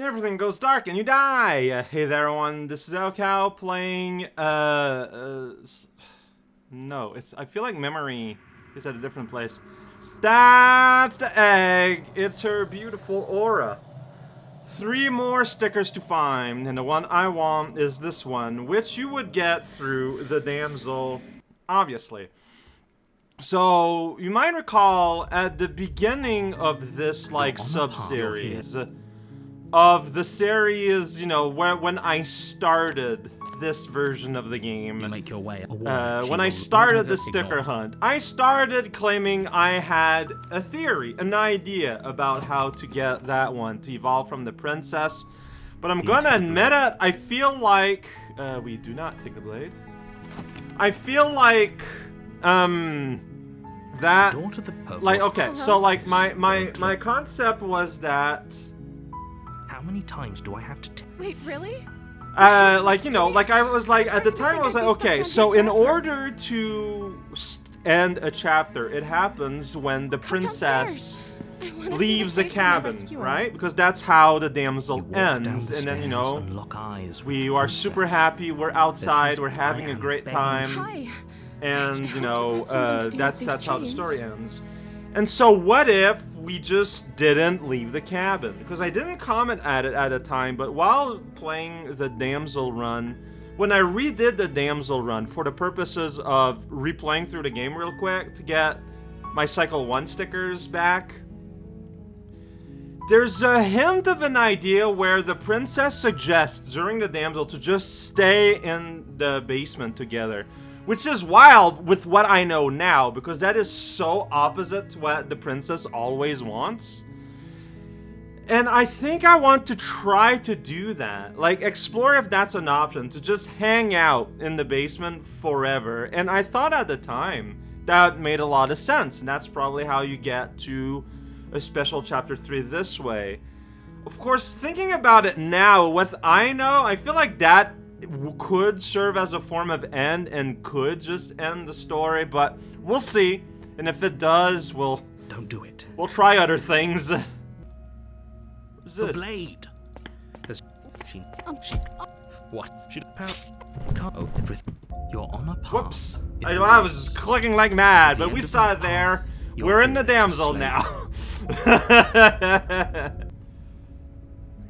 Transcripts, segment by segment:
Everything goes dark and you die. Hey there, everyone. This is Elcow playing. No, I feel like memory is at a different place. That's the egg. It's her beautiful aura. 3 more stickers to find, and the one I want is this one, which you would get through the Damsel, obviously. So, you might recall at the beginning of this, like, sub-series, of the series, you know, when I started this version of the game, you make your way when I started the sticker hunt, I started claiming I had a theory, an idea about how to get that one to evolve from the princess. But I'm gonna admit it, I feel like, we do not take the blade. I feel like, that, like, okay, so like my concept was that. How many times do I have to Wait, really? Like, you know, like I was like, at the time I was like, okay, so in order to end a chapter, it happens when the princess leaves the cabin, right? Because that's how the Damsel ends, and then, you know, we are super happy, we're outside, we're having a great time, and, you know, that's how the story ends. And so what if we just didn't leave the cabin? Because I didn't comment at it at a time, but while playing the Damsel run, when I redid the Damsel run for the purposes of replaying through the game real quick to get my Cycle 1 stickers back, there's a hint of an idea where the princess suggests during the Damsel to just stay in the basement together. Which is wild with what I know now, because that is so opposite to what the princess always wants. And I think I want to try to do that. Like, explore if that's an option, to just hang out in the basement forever. And I thought at the time that made a lot of sense, and that's probably how you get to a special chapter 3 this way. Of course, thinking about it now, with I know, I feel like that could serve as a form of end and could just end the story, but we'll see. And if it does, don't do it. We'll try other things. What's the this? Blade. What? She can't. Oh, everything. You're on a path. Whoops! I was just clicking like mad, but we saw it there. We're in the Damsel now.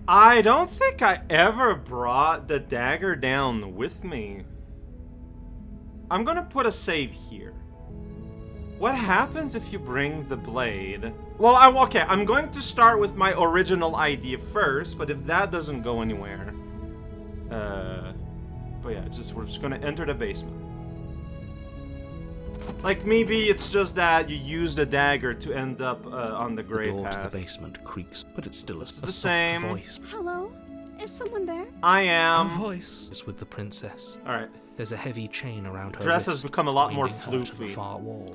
I don't think I ever brought the dagger down with me. I'm gonna put a save here. What happens if you bring the blade? Well, okay, I'm going to start with my original idea first, but if that doesn't go anywhere... But yeah, we're just gonna enter the basement. Like, maybe it's just that you use the dagger to end up on the gray path. The door to the basement creaks, but it's still a same voice. Hello? Is someone there? I am. A voice is with the princess. Alright. There's a heavy chain around her dress has become a lot more floofy.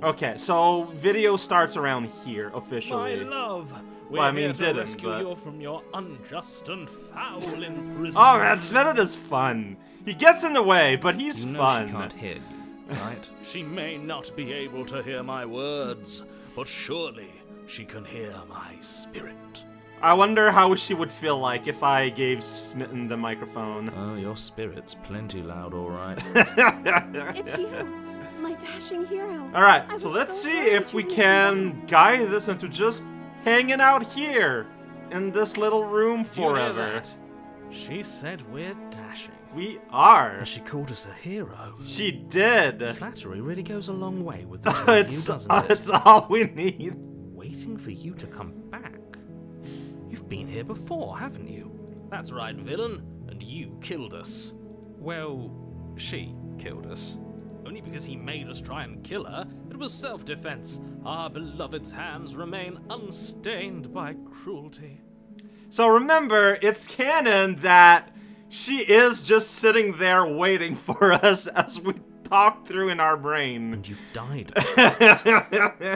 Okay, so video starts around here, officially. My love, well, I mean, to rescue you from your unjust and foul imprisonment. Oh man, Svennet is fun. He gets in the way, but he's fun. She can't hear you, right? She may not be able to hear my words, but surely she can hear my spirit. I wonder how she would feel like if I gave Smitten the microphone. Oh, your spirit's plenty loud, all right. It's you, my dashing hero. All right, so let's see if we can guide this into just hanging out here in this little room forever. She said we're dashing. We are. And she called us a hero. She did. Flattery really goes a long way with the two of you, doesn't it? It's all we need. Waiting for you to come back. You've been here before, haven't you? That's right, villain. And you killed us. Well, she killed us. Only because he made us try and kill her. It was self-defense. Our beloved's hands remain unstained by cruelty. So remember, it's canon that she is just sitting there waiting for us as we talk through in our brain. And you've died.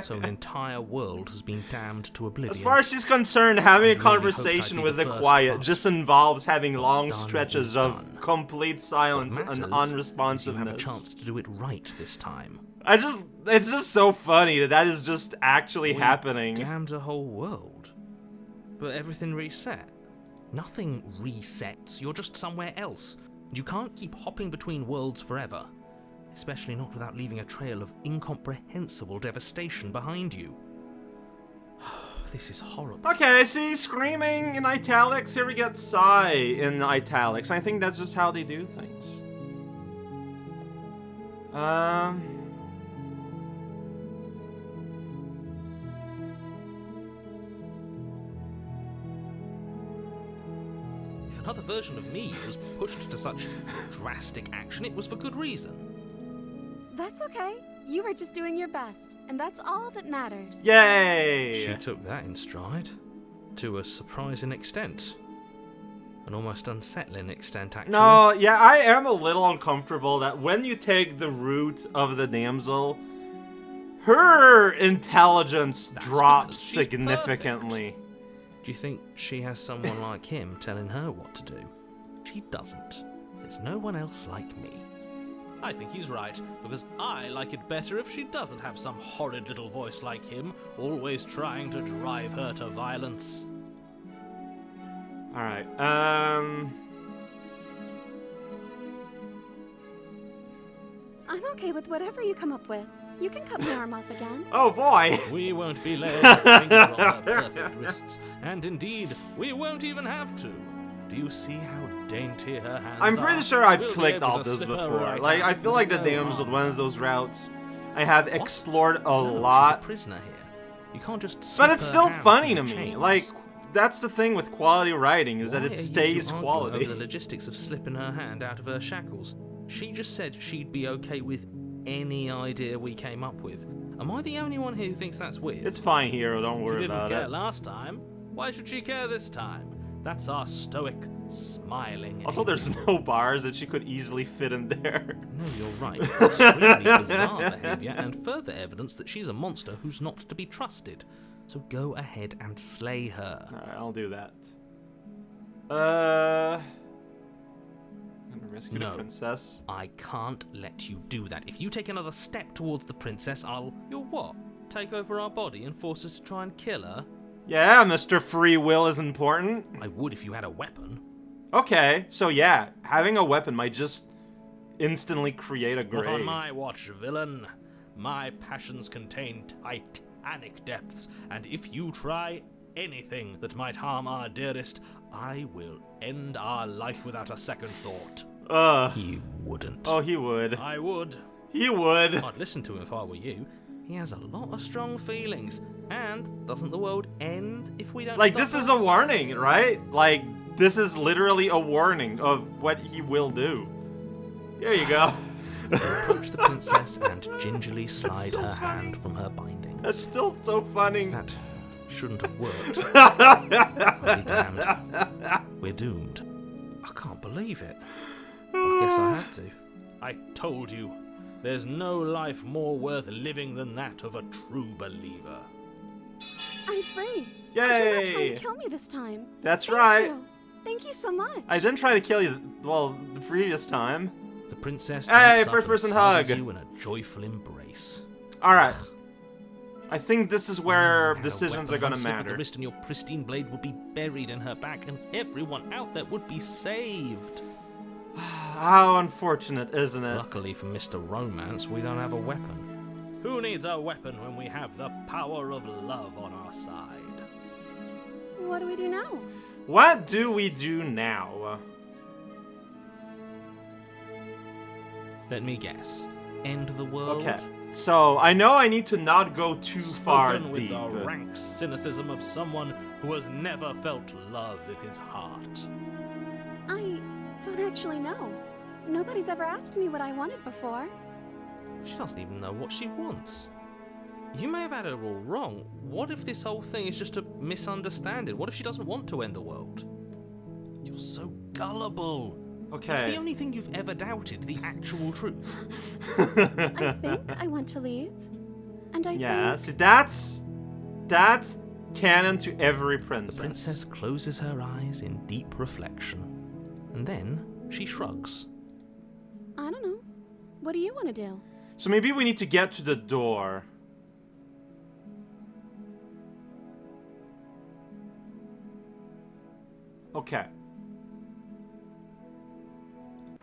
So an entire world has been damned to oblivion. As far as she's concerned, having a conversation with the quiet just involves having long stretches of complete silence and unresponsiveness. You have a chance to do it right this time. It's just so funny that is just actually happening. Damned a whole world. But everything reset. Nothing resets, you're just somewhere else. And you can't keep hopping between worlds forever. Especially not without leaving a trail of incomprehensible devastation behind you. This is horrible. Okay, see, screaming in italics, here we get sigh in italics. I think that's just how they do things. If another version of me was pushed to such drastic action, it was for good reason. That's okay. You were just doing your best, and that's all that matters. Yay! She took that in stride. To a surprising extent. An almost unsettling extent, actually. No, yeah, I am a little uncomfortable that when you take the root of the damsel, her intelligence drops because she's significantly. Do you think she has someone like him telling her what to do? She doesn't. There's no one else like me. I think he's right, because I like it better if she doesn't have some horrid little voice like him, always trying to drive her to violence. Alright, I'm okay with whatever you come up with. You can cut my arm off again. Oh boy! We won't be laying a finger on her perfect wrists, and indeed, we won't even have to. Do you see how dainty her hands are? I'm pretty sure I've We'll be clicked able all to this slip her before. right Like, out I feel like the with no damsel, harm. one of those routes I have explored a No, lot. she's a prisoner here. You can't just But slip it's her still hand funny through to the me. chains. Like, that's the thing with quality writing, is that Why it are you stays two arguing quality. over the logistics of slipping her hand out of her shackles? She just said she'd be okay with any idea we came up with. Am I the only one here who thinks that's weird? It's fine, hero, don't She worry didn't about care it. last time. Why should she care this time? That's our stoic, smiling. Also, there's no bars that she could easily fit in there. No, you're right. It's extremely bizarre behaviour and further evidence that she's a monster who's not to be trusted. So go ahead and slay her. Alright, I'll do that. I'm gonna rescue the No. princess. I can't let you do that. If you take another step towards the princess, I'll... You'll what? Take over our body and force us to try and kill her? Yeah, Mr. Free Will is important. I would if you had a weapon. Okay, so yeah, having a weapon might just instantly create a Not on grave. my watch, villain. My passions contain titanic depths, and if you try anything that might harm our dearest, I will end our life without a second thought. You wouldn't. Oh, he would. I would. He would. I'd listen to him if I were you. He has a lot of strong feelings. And doesn't the world end if we don't Like, stop this is her? a warning, right? Like, this is literally a warning of what he will do. There you go. Approach the princess and gingerly slide still her funny. hand from her bindings. That's still so funny. That shouldn't have worked. I'll be damned. We're doomed. I can't believe it. I guess I have to. I told you. There's no life more worth living than that of a true believer. I'm free. Yay! You're not trying to kill me this time. That's Thank right. you. Thank you so much. I didn't try to kill you, well, the previous time. The princess Hey, jumps up first-person and snuggles hug. you in a joyful embrace. Alright. I think this is where Had a decisions weapon are gonna on slip of matter. The wrist and your pristine blade would be buried in her back, and everyone out there would be saved. How unfortunate, isn't it? Luckily for Mr. Romance, we don't have a weapon. Who needs a weapon when we have the power of love on our side? What do we do now? What do we do now? Let me guess. End the world? Okay. So, I know I need to not go too far Spoken with deep. the rank cynicism of someone who has never felt love in his heart. I don't actually know. Nobody's ever asked me what I wanted before. She doesn't even know what she wants. You may have had her all wrong. What if this whole thing is just a misunderstanding? What if she doesn't want to end the world? You're so gullible. It's Okay. the only thing you've ever doubted, the actual truth. I think I want to leave. And I Yeah, think... see, that's canon to every The princess. princess closes her eyes in deep reflection. And then she shrugs. I don't know. What do you want to do? So maybe we need to get to the door. Okay.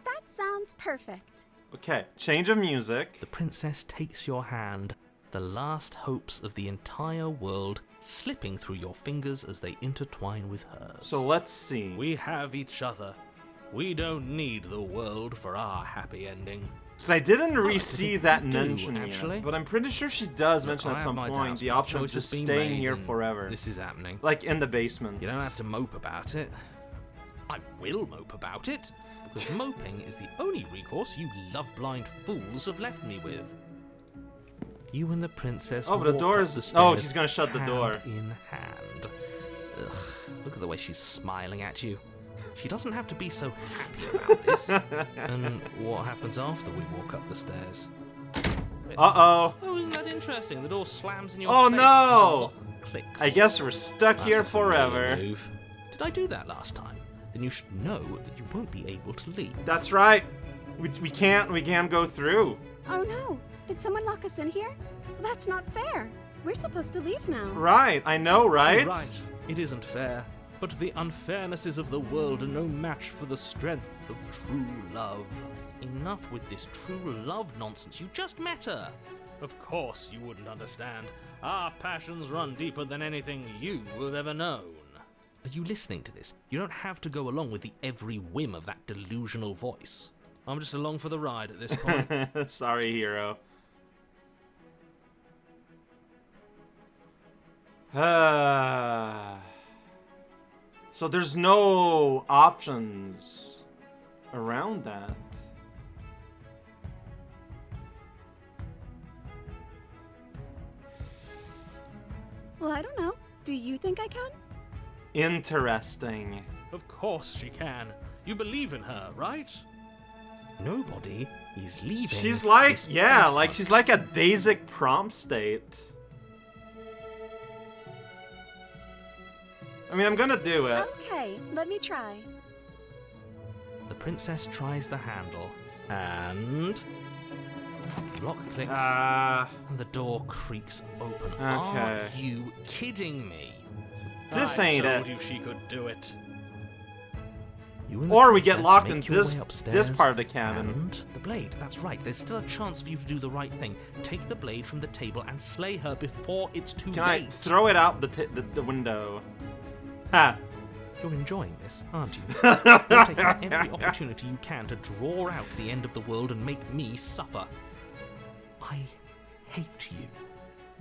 That sounds perfect. Okay, change of music. The princess takes your hand, the last hopes of the entire world slipping through your fingers as they intertwine with hers. So let's see. We have each other. We don't need the world for our happy ending. Because I didn't I see think that you do, mentioned actually. yet, but I'm pretty sure she does Look, mention I at have some my point doubts, the but option of choice has just been staying made here and forever. This is happening. Like in the basement. You don't have to mope about it. I will mope about it, because moping is the only recourse you love-blind fools have left me with. You and the princess Oh, but the walk door up is- the oh, stairs, she's gonna shut the door. hand in hand. Ugh, look at the way she's smiling at you. She doesn't have to be so happy about this. And what happens after we walk up the stairs? Uh-oh. Oh, isn't that interesting? The door slams in your Oh, face. no! And the lock clicks. I guess we're stuck That's here a familiar forever. move. Did I do that last time? Then you should know that you won't be able to leave. That's right. We can't go through. Oh no! Did someone lock us in here? That's not fair. We're supposed to leave now. Right, I know, right? She's right. It isn't fair. But the unfairnesses of the world are no match for the strength of true love. Enough with this true love nonsense. You just met her. Of course you wouldn't understand. Our passions run deeper than anything you have ever known. Are you listening to this? You don't have to go along with the every whim of that delusional voice. I'm just along for the ride at this point. Sorry, hero. So there's no options around that. Well, I don't know. Do you think I can? Interesting. Of course she can. You believe in her, right? Nobody is leaving. She's like, this yeah, basement. like she's like a basic prompt state. I mean, I'm gonna do it. Okay, let me try. The princess tries the handle, and the lock clicks, and the door creaks open. Are Okay. you kidding me? This I ain't told it. you she could do it. You and the Or we get princess locked make in your this way upstairs, this part of the cabin. And the blade, that's right. There's still a chance for you to do the right thing. Take the blade from the table and slay her before it's too Can I late. throw it out the window? Ha! You're enjoying this, aren't you? You're taking every opportunity you can to draw out the end of the world and make me suffer. I hate you.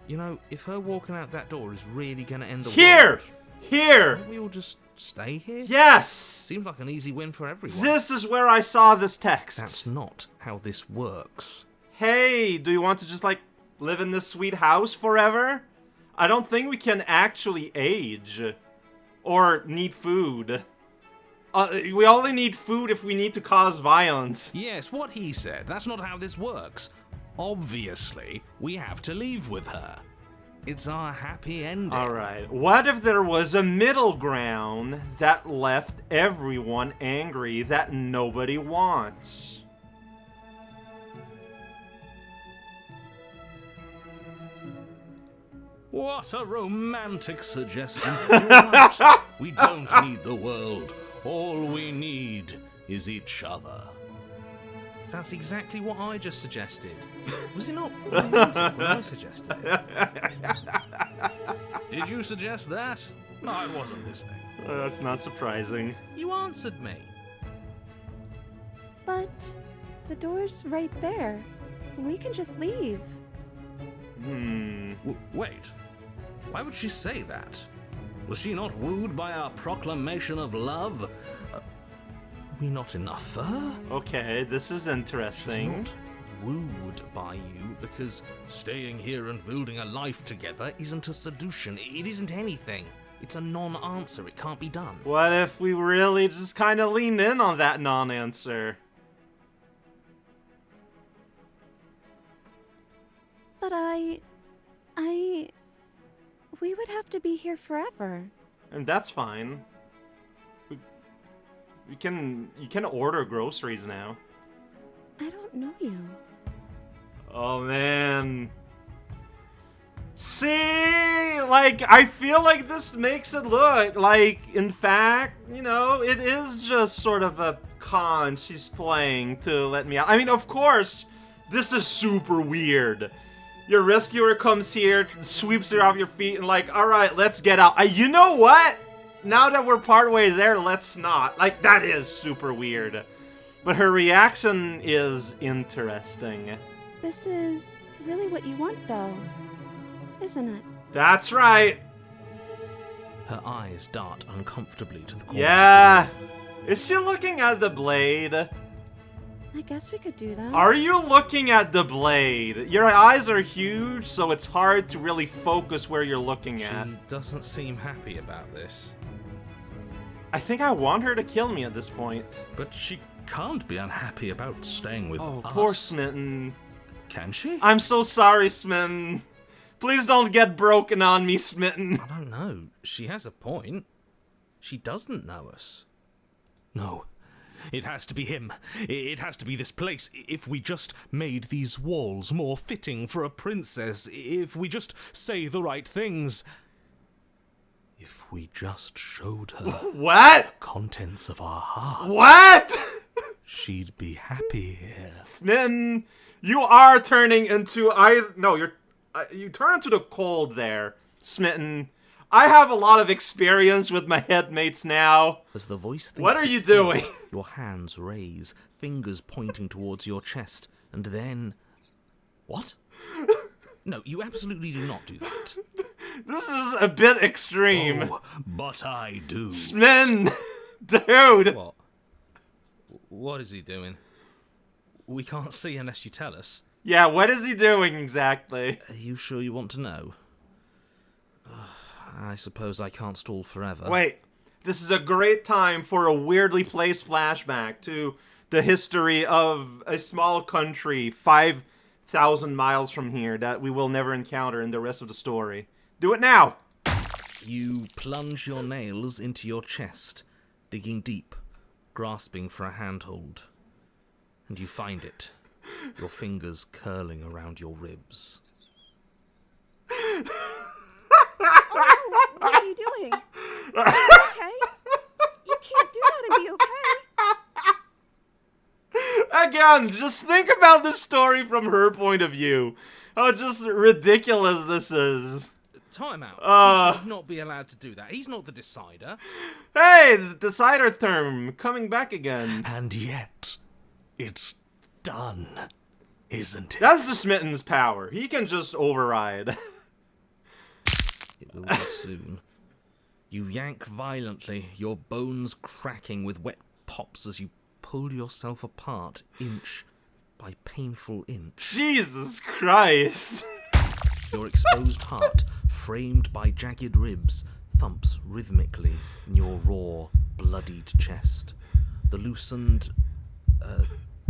You know, if her walking out that door is really going to end the Here! world... Here! Can't we all just stay here? Yes! Seems like an easy win for everyone. This is where I saw this text. That's not how this works. Hey, do you want to just like live in this sweet house forever? I don't think we can actually age. Or need food. We only need food if we need to cause violence. Yes, what he said. That's not how this works. Obviously, we have to leave with her. It's our happy ending. Alright, what if there was a middle ground that left everyone angry that nobody wants? What a romantic suggestion. You're right. We don't need the world. All we need is each other. That's exactly what I just suggested. Was it not romantic when I suggested it? Did you suggest that? No, I wasn't listening. That's not surprising. You answered me. But the door's right there. We can just leave. Wait. Why would she say that? Was she not wooed by our proclamation of love? We not enough for her? Okay, this is She's interesting. not wooed by you because staying here and building a life together isn't a solution. It isn't anything. It's a non-answer. It can't be done. What if we really just kind of leaned in on that non-answer? But we would have to be here forever. And that's fine. You can order groceries now. I don't know you. Oh man. See, like, I feel like this makes it look like, in fact, you know, it is just sort of a con she's playing to let me out. I mean, of course, this is super weird. Your rescuer comes here, sweeps her off your feet, and like, alright, let's get out. You know what? Now that we're partway there, let's not. Like, that is super weird. But her reaction is interesting. This is really what you want, though, isn't it? That's right. Her eyes dart uncomfortably to the corner. Yeah. Is she looking at the blade? I guess we could do that. Are you looking at the blade? Your eyes are huge, so it's hard to really focus where you're looking at. She doesn't seem happy about this. I think I want her to kill me at this point. But she can't be unhappy about staying with Oh, us. poor Smitten. Can she? I'm so sorry, Smitten. Please don't get broken on me, Smitten. I don't know. She has a point. She doesn't know us. No. It has to be him. It has to be this place. If we just made these walls more fitting for a princess. If we just say the right things. If we just showed her What? the contents of our heart. What? She'd be happy here. Smitten, you are turning into you turn into the cold there, Smitten. I have a lot of experience with my headmates now. As the voice thinks What are you it's him, doing? Your hands raise, fingers pointing towards your chest, and then... What? No, you absolutely do not do that. This is a bit extreme. Oh, but I do. Smitten, dude. What? What is he doing? We can't see unless you tell us. Yeah, what is he doing exactly? Are you sure you want to know? I suppose I can't stall forever. Wait, this is a great time for a weirdly placed flashback to the history of a small country 5,000 miles from here that we will never encounter in the rest of the story. Do it now! You plunge your nails into your chest, digging deep, grasping for a handhold. And you find it, your fingers curling around your ribs. Oh, no. What are you doing? Are you okay? You can't do that and be okay. Again, just think about this story from her point of view. How just ridiculous this is. Time out. He should not be allowed to do that. He's not the decider. Hey, the decider term coming back again. And yet, it's done, isn't it? That's the Smitten's power. He can just override. It will be soon. You yank violently, your bones cracking with wet pops as you pull yourself apart, inch by painful inch. Jesus Christ. Your exposed heart, framed by jagged ribs, thumps rhythmically in your raw, bloodied chest. The loosened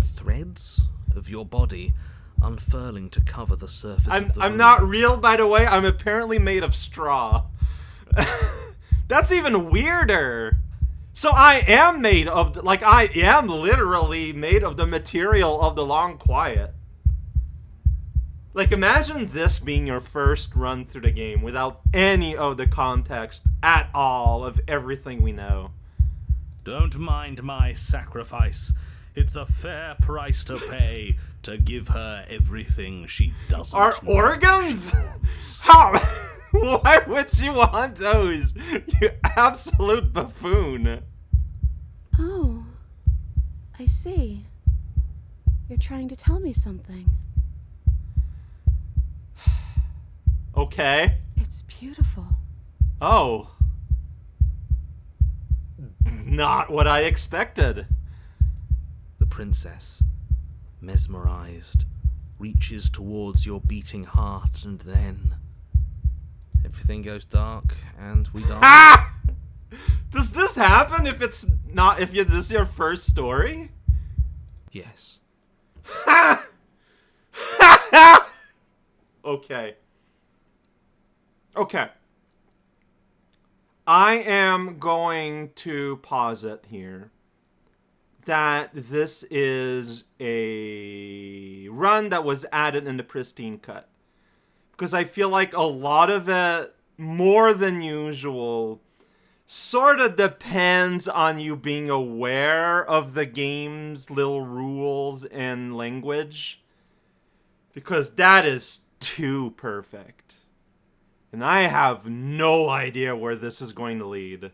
threads of your body unfurling to cover the surface of the I'm wound. not real, by the way. I'm apparently made of straw. That's even weirder. So I am made of, I am literally made of the material of the Long Quiet. Like, imagine this being your first run through the game without any of the context at all of everything we know. Don't mind my sacrifice. It's a fair price to pay to give her everything she doesn't Our know organs? she wants. How? Why would you want those? You absolute buffoon. Oh, I see. You're trying to tell me something. Okay. It's beautiful. Oh. Not what I expected. The princess, mesmerized, reaches towards your beating heart, and then everything goes dark and we die. Ah! Does this happen if it's not, if this is your first story? Yes. Okay. Okay. I am going to posit here that this is a run that was added in the pristine cut. because I feel like a lot of it, more than usual, sort of depends on you being aware of the game's little rules and language, because that is too perfect. And I have no idea where this is going to lead.